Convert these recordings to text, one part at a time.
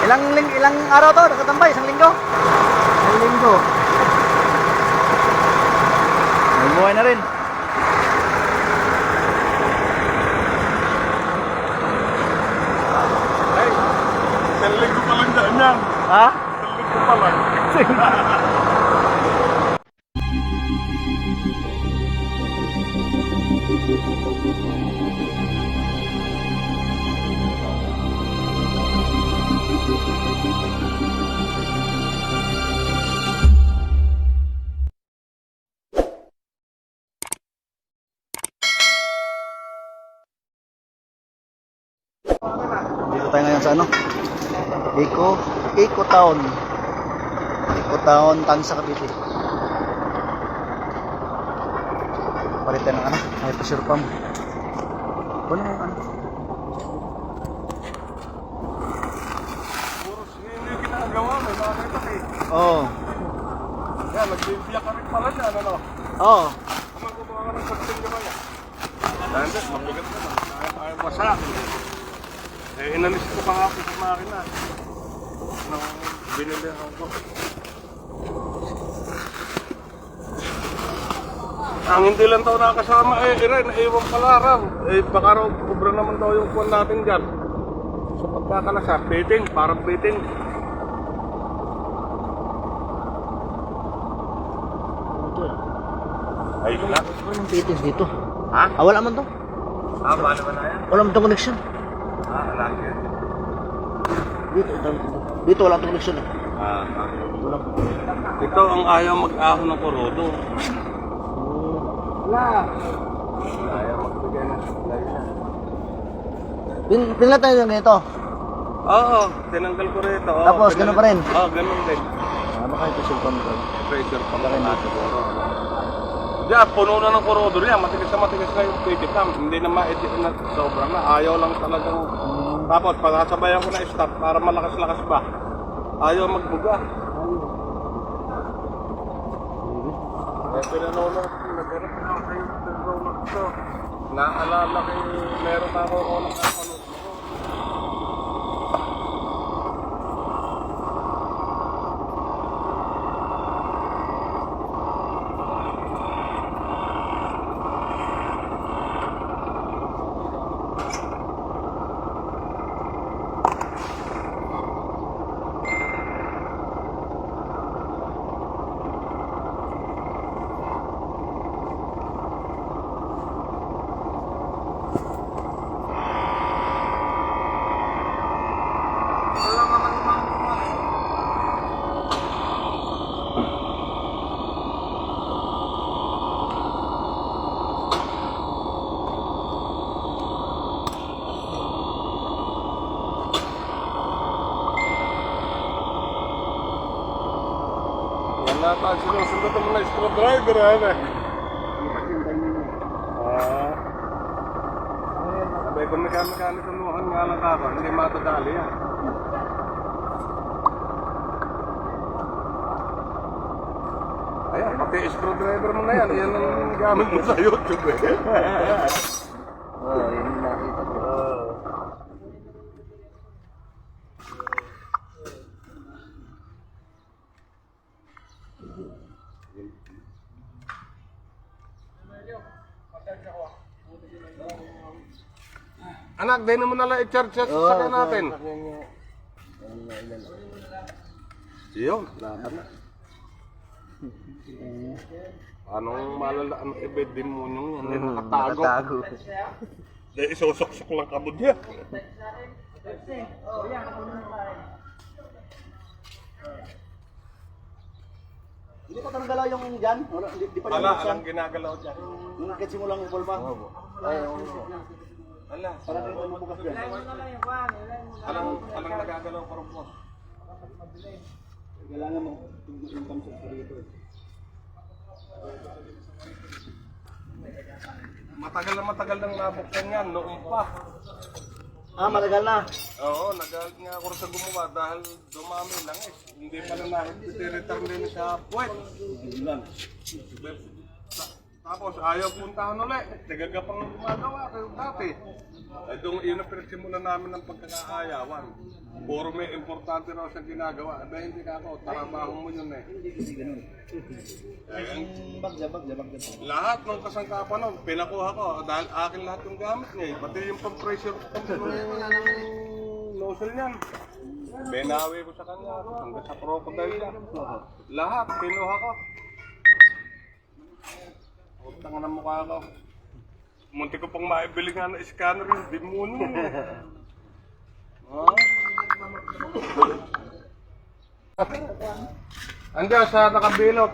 Ilang araw to nakatambay? Isang linggo? Isang linggo. May buhay na rin. Ay, isang linggo pa lang daan yan. Ha? Isang linggo pa lang. Dito tayo ngayon sa ano? Eco Town. Eco Town, Tansa, Cavite. Palitan ng ano? May pressure pump. Ano yung ano? Puro hindi yung ginagawa. May makakita eh. Oo. Yan, nagbibiyak ka rin pala dyan, ano? Oo. Kumakuha ka ng pagting ka ba yan? Landas, mabigat naman. Ayaw masak. Eh, inalis ko pa nga ako sa makina. Nung binili ako. Ang hindi lang daw nakasama Ren, iwan pala raw. Baka raw, kubra naman daw yung kuwan natin dyan. So pagkakalasa, biting, parang biting. Ayos na. Walang PTS dito. Ha? Wala man to. Paano ba na yan? Wala man tong connection. Lagi yan. Dito wala tong connection eh. Wala. Ito ang ayaw mag-ahon ng korodo. Wala. Ayaw magbigay ng supply na. Pinla tayo ganito. Oo, tinanggal ko rito. Tapos, ganun pa rin? Oo, ganun din. Baka ito cellphone ko. Pressure pa lang na siguro. Diyan, puno na ng korodo yan. Matigas na yung pwede cam. Hindi na ma-edit na sobrang na. Ayaw lang talagang... Tapos, pagkasabayan ko na stop para malakas-lakas ba. Ayaw magbuga. Eh, pinanulong. Naghanap na ako kayo. Pinanulong ko. Naalala ko meron na ako ng kapanood ko. Nata sinusunod mo na screwdriver, ano? Sabay kung mekanikuluhan nga lang ako, hindi matadali yan. Ayan, pati screwdriver mo na yan, yan ang gamit mo sa YouTube eh. Oo, yun yung nakita ko. Anak, din mo nalang i-charge sa sasakyan natin. Yun, lahat na. Anong malala, anong ibed din mo nyo yan? Nakatago. Dahil isusok-sok lang kabod niya. Hindi pa tanong galaw yung dyan? Di pa Alang ginagalaw dyan. Yung nagkasimulang pulpa? Ay, Ala, para dito mo bukas dyan. alang nagagalaw parang po. Kailangan mo yung pamsok sa dito. Matagal nang nabuksan yan, noong pa. Matagal na. Oo, nagalit nga ako sa gumawa dahil dumami lang eh. Hindi pa na nahit return din sa puwet. Tapos ayaw puntahan ulit. Nagagapang gumagawa kayo dati. Eh doon yun ang pinagsimulan namin ng pagkakaayawan. Puro may importante raw siyang ginagawa. Eh hindi ka ako, trabaho mo yun eh. Bagja. Lahat ng kasangkapan nun, pinakuha ko. Dahil akin lahat yung gamit niya eh. Pati yung pang-pressure nozzle niyan. Binawi ko sa kanya. Hanggang sa crocodile niya. Lahat, pinuha ko. Utang na mukha ko. Munti ko pang maibili nga na scanner yung demonyo. Andiyan sa nakabilot.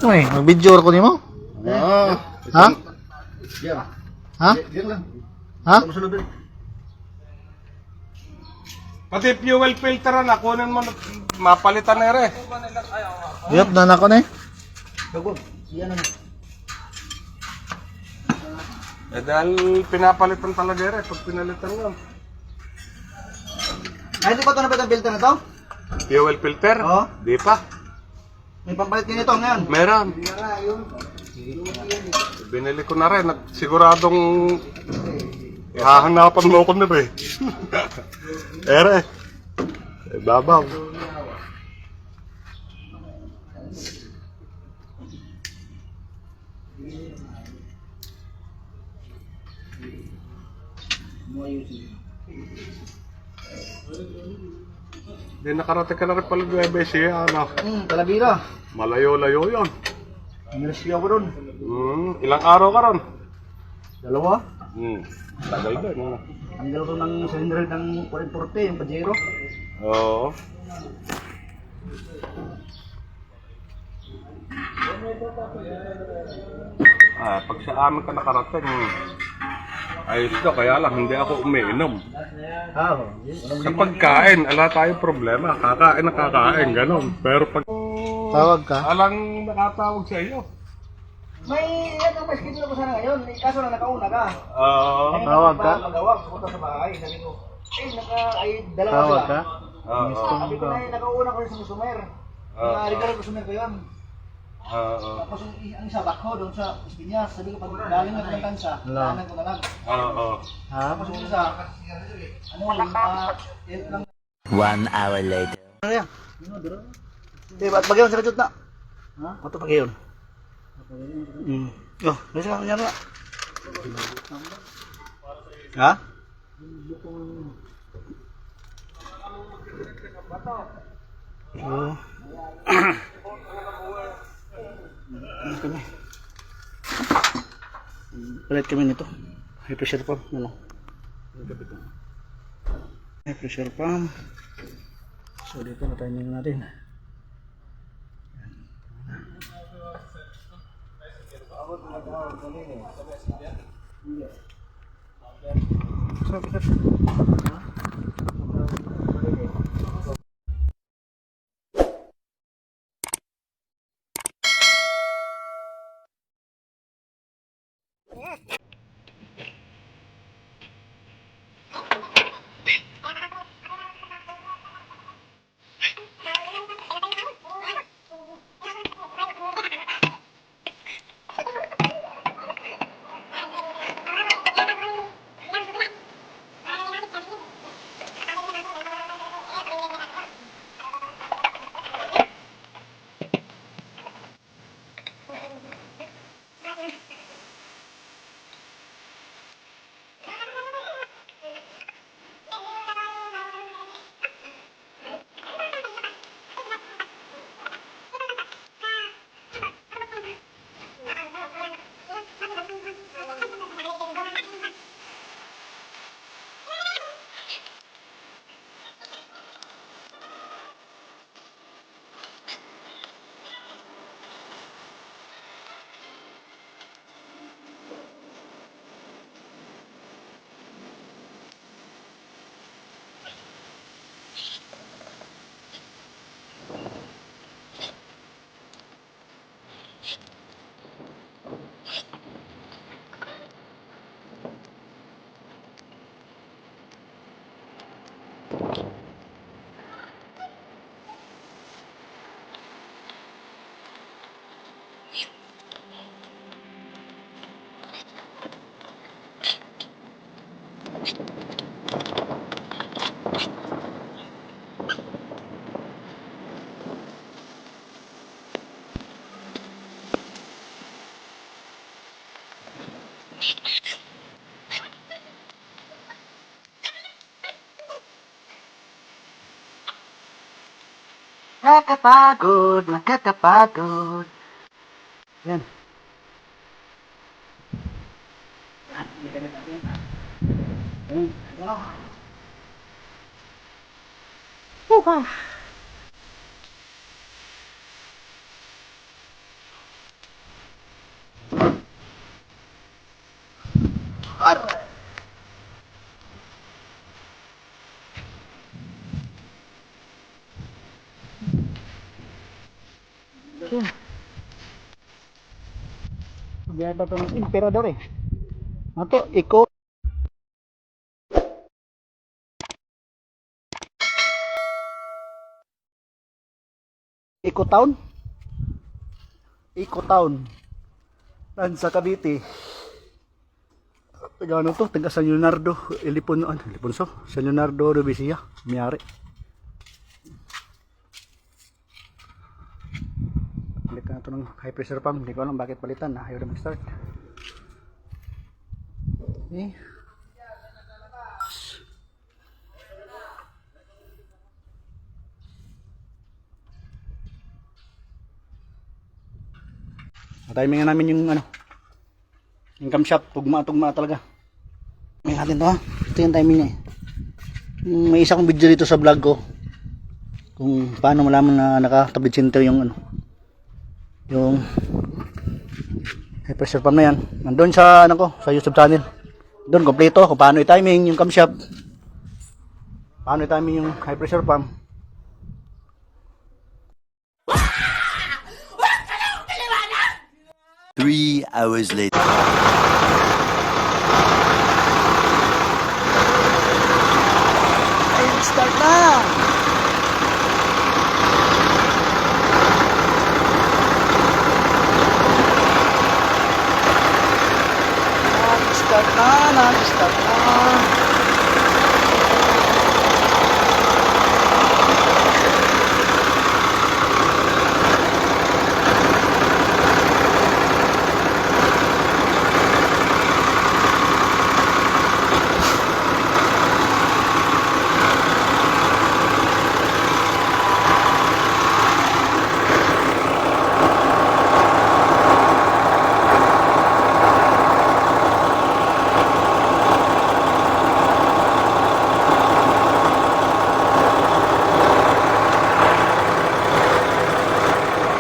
Uy, mag-video ko nimo? Ha? Ha? Ha? Pati fuel filter na, kunin mo, mapalitan na rin. Yup, na ko na eh. Eh dahil pinapalitan talaga rin, pag pinalitan yun. Ay, hindi pa ito napit ang filter na to? Fuel filter? Oo. Di pa. May pampalit din ito ngayon. Meron. Binili ko na rin, siguradong hahanapan mo ko na rin. Ere. Babaw. Hindi nakarating ka na rin pala siya, ano. Talabira. Malayo-layo yun. Minasya ko doon. Ilang araw ka ron? Dalawa. Tagal din, ano. Ang dalawa ng cylinder ng 440, yung Pajero. Oo. Pag sa amin ka nakarating, ayos ka, kaya lang hindi ako umiinom. Sa pagkain, ala tayong problema, kakain na kakain, gano'n. Pero pag Tawag ka? alang nakatawag sa iyo. May, may schedule ko sana ngayon. Kaso lang nakauna ka. Tawag ka? Magawa, pupunta sa bahay. Sabi ko, dalawa Tawag sila. ka? Sabi ko na, nakauna ko rin sa Musumer. Regalo ko Musumer ko yun. Tapos ang isa bako doon sa Piñas. Sabi ko, pag galing na ng kansa, daanan ko na lang. Ha? Tapos yung isa, lang. 1 hour later. Ano yan? Ba't pag-iyon sa kajut na? Ha? Ba't pag-iyon? Oh, nasa ka nangyari na. Ha? Oh. Kami. Palit kami nito. High pressure pump. Ano? High pressure pump. So dito na timing natin. Nakakapagod, nakakapagod. Yan. Biar ba itong emperador eh. Ano to? Eco Town? Eco Town. Tan sa Cavite. Taga ano to? Taga San Leonardo. Iliponso. San Leonardo Rubisia. Miyari. Balik na ito ng high pressure pump. Hindi ko alam bakit palitan. Ayaw na mag-start. Eh. Timing na namin yung yung camshaft, tugma talaga. May natin to ha. Ito yung timing niya eh. May isa kong video dito sa vlog ko kung paano malaman na nakatabid center yung yung high pressure pump na yan. Nandun sa sa YouTube channel. Doon kompleto kung paano i-timing yung camshaft, paano i-timing yung high pressure pump. Three hours later. Ayun, start na! Non-stop na!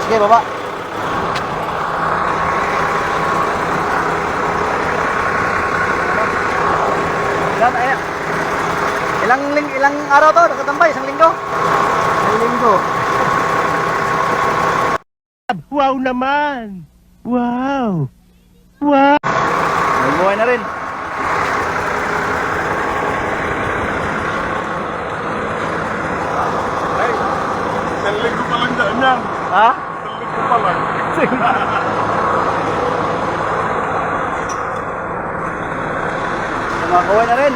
Sige, baba. Ilang araw to? Nakatambay? Isang linggo? Isang linggo. Wow naman! Wow! Wow! May buhay na rin. Ay, isang linggo pa lang daan yan. Ha? Isang linggo pa lang. Makakuha na rin.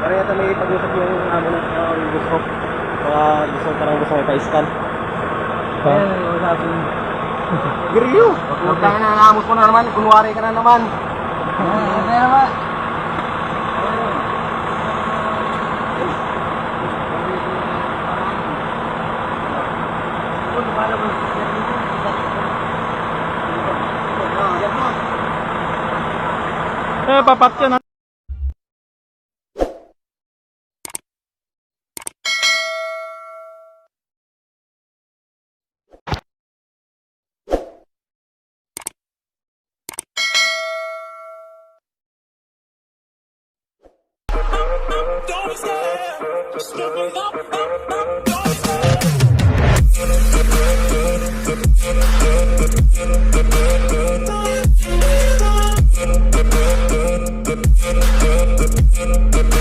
Parang ito may pag-usap yung amo na gusto. Gusto ipa-scan. Ayan, yung sabi. Giriyo. Huwag ka na naamos mo na naman, kunwari ka na naman. Ano naman? Papat yan. Don't stare, just looking up, don't stare. up.